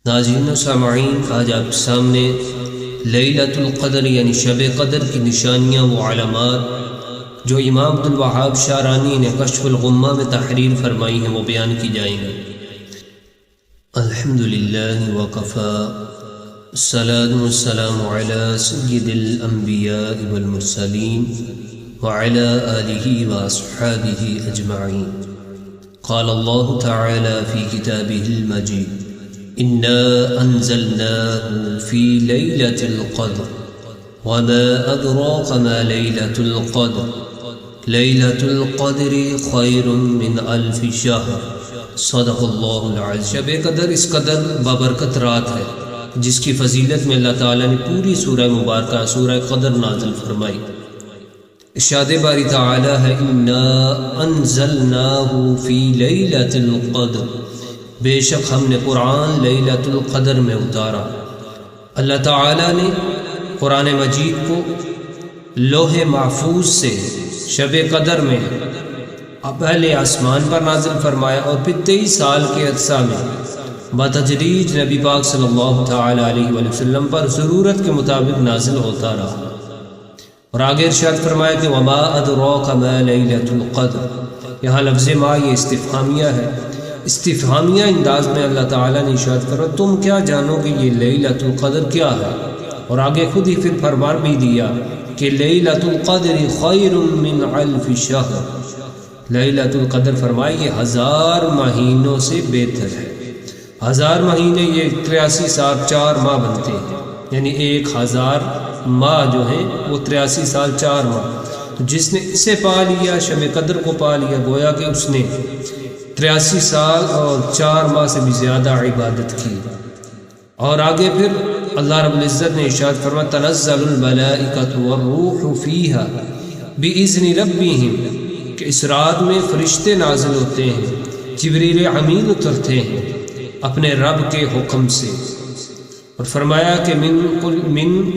ناظرین و سامعین، آج آپ سامنے لیلۃ القدر یعنی شب قدر کی نشانیاں و علامات جو امام عبدالوہاب شعرانی نے کشف الغمہ میں تحریر فرمائی ہیں وہ بیان کی جائیں گی۔ الحمدللہ وکفی، الصلاۃ والسلام علی سید الانبیاء والمرسلین وعلی آلہ واصحابہ اجمعین۔ قال اللہ تعالی فی کتابہ المجید إِنَّا أَنزَلْنَاهُ فِي لَيْلَةِ الْقَدْرِ وَمَا أَدْرَاكَ مَا لَيْلَةُ الْقَدْرِ لَيْلَةُ الْقَدْرِ خَيْرٌ مِّنْ أَلْفِ شَهْرٍ صدق اللہ العظیم۔ شب قدر اس قدر بابرکت رات ہے جس کی فضیلت میں اللہ تعالیٰ نے پوری سورہ مبارکہ سورہ قدر نازل فرمائی۔ ارشاد باری تعالیٰ ہے إِنَّا أَنزَلْنَاهُ فِي لَيْلَةِ الْقَدْرِ، بے شک ہم نے قرآن لیلۃ القدر میں اتارا۔ اللہ تعالیٰ نے قرآن مجید کو لوح محفوظ سے شب قدر میں پہلے آسمان پر نازل فرمایا اور پھر 23 سال کے عرصہ میں بتدریج نبی پاک صلی اللہ تعالی علیہ وآلہ وسلم پر ضرورت کے مطابق نازل ہوتا رہا۔ اور آگے ارشاد فرمایا کہ وما ادراک ما لیلۃ القدر، یہاں لفظ ما یہ استفہامیہ ہے۔ استفہامیہ انداز میں اللہ تعالیٰ نے ارشاد فرمایا تم کیا جانو کہ یہ لیلۃ القدر کیا ہے، اور آگے خود ہی پھر فرمان بھی دیا کہ لیلۃ القدر خیر من الف شہر، لیلۃ القدر فرمایا یہ 1000 مہینوں سے بہتر ہے۔ 1000 مہینے یہ 83 سال 4 ماہ بنتے ہیں، یعنی 1000 ماہ جو ہیں وہ 83 سال 4 ماہ۔ جس نے اسے پا لیا، شب قدر کو پا لیا، گویا کہ اس نے 83 سال اور 4 ماہ سے بھی زیادہ عبادت کی۔ اور آگے پھر اللہ رب العزت نے ارشاد فرمایا تنزل الملائکۃ والروح فیہا بإذن ربہم، کہ اس رات میں فرشتے نازل ہوتے ہیں، جبریل امین اترتے ہیں اپنے رب کے حکم سے۔ اور فرمایا کہ من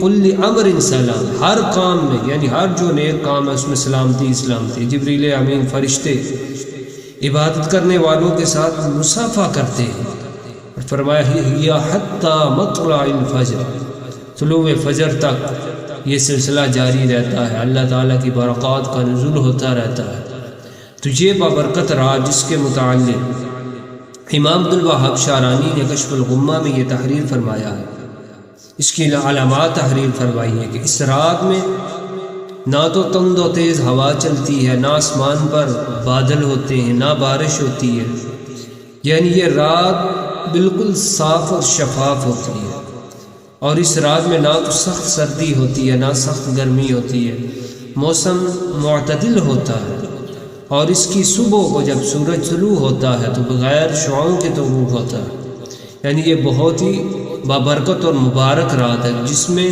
کل امر سلام، ہر کام میں یعنی ہر جو نیک کام ہے اس میں سلامتی سلامتی۔ جبریل امین فرشتے عبادت کرنے والوں کے ساتھ مصافحہ کرتے ہیں۔ اور فرمایا ہی حتی مطلع الفجر، طلوع فجر تک یہ سلسلہ جاری رہتا ہے، اللہ تعالیٰ کی برکات کا نزول ہوتا رہتا ہے۔ تو یہ بابرکت رات جس کے متعلق امام عبدالوہاب شعرانی نے کشف الغمہ میں یہ تحریر فرمایا ہے، اس کی علامات تحریر فرمائی ہے کہ اس رات میں نہ تو تند و تیز ہوا چلتی ہے، نہ آسمان پر بادل ہوتے ہیں، نہ بارش ہوتی ہے، یعنی یہ رات بالکل صاف اور شفاف ہوتی ہے۔ اور اس رات میں نہ تو سخت سردی ہوتی ہے نہ سخت گرمی ہوتی ہے، موسم معتدل ہوتا ہے۔ اور اس کی صبح کو جب سورج طلوع ہوتا ہے تو بغیر شعاؤں کے طلوع ہوتا ہے، یعنی یہ بہت ہی بابرکت اور مبارک رات ہے جس میں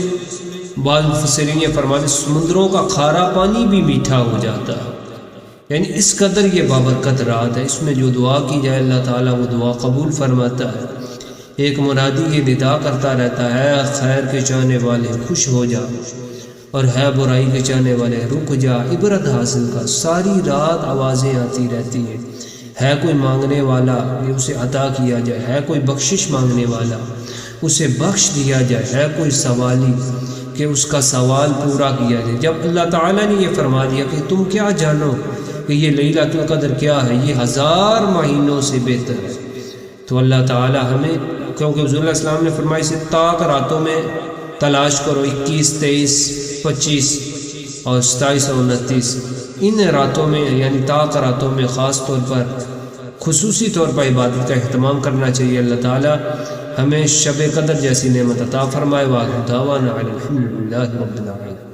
بعض مفسرین یہ فرماتے ہیں سمندروں کا کھارا پانی بھی میٹھا ہو جاتا ہے، یعنی اس قدر یہ بابرکت رات ہے۔ اس میں جو دعا کی جائے اللہ تعالیٰ وہ دعا قبول فرماتا ہے۔ ایک منادی یہ ندا کرتا رہتا ہے خیر کے چاہنے والے خوش ہو جا، اور ہے برائی کے چاہنے والے رک جا، عبرت حاصل کر۔ ساری رات آوازیں آتی رہتی ہیں، ہے کوئی مانگنے والا کہ اسے عطا کیا جائے، ہے کوئی بخشش مانگنے والا اسے بخش دیا جائے، ہے کوئی سوالی کہ اس کا سوال پورا کیا جائے۔ جب اللہ تعالیٰ نے یہ فرما دیا کہ تم کیا جانو کہ یہ لیلۃ القدر کیا ہے، یہ 1000 مہینوں سے بہتر ہے، تو اللہ تعالیٰ ہمیں، کیونکہ حضور علیہ السلام نے فرمایا اسے طاق راتوں میں تلاش کرو، 21، 23، 25 اور 27 اور 29، ان راتوں میں یعنی طاق راتوں میں خاص طور پر خصوصی طور پر عبادت کا اہتمام کرنا چاہیے۔ اللہ تعالیٰ ہمیں شب قدر جیسی نعمت عطا فرمائے۔ وآخر دعوانا الحمدللہ رب العالمین۔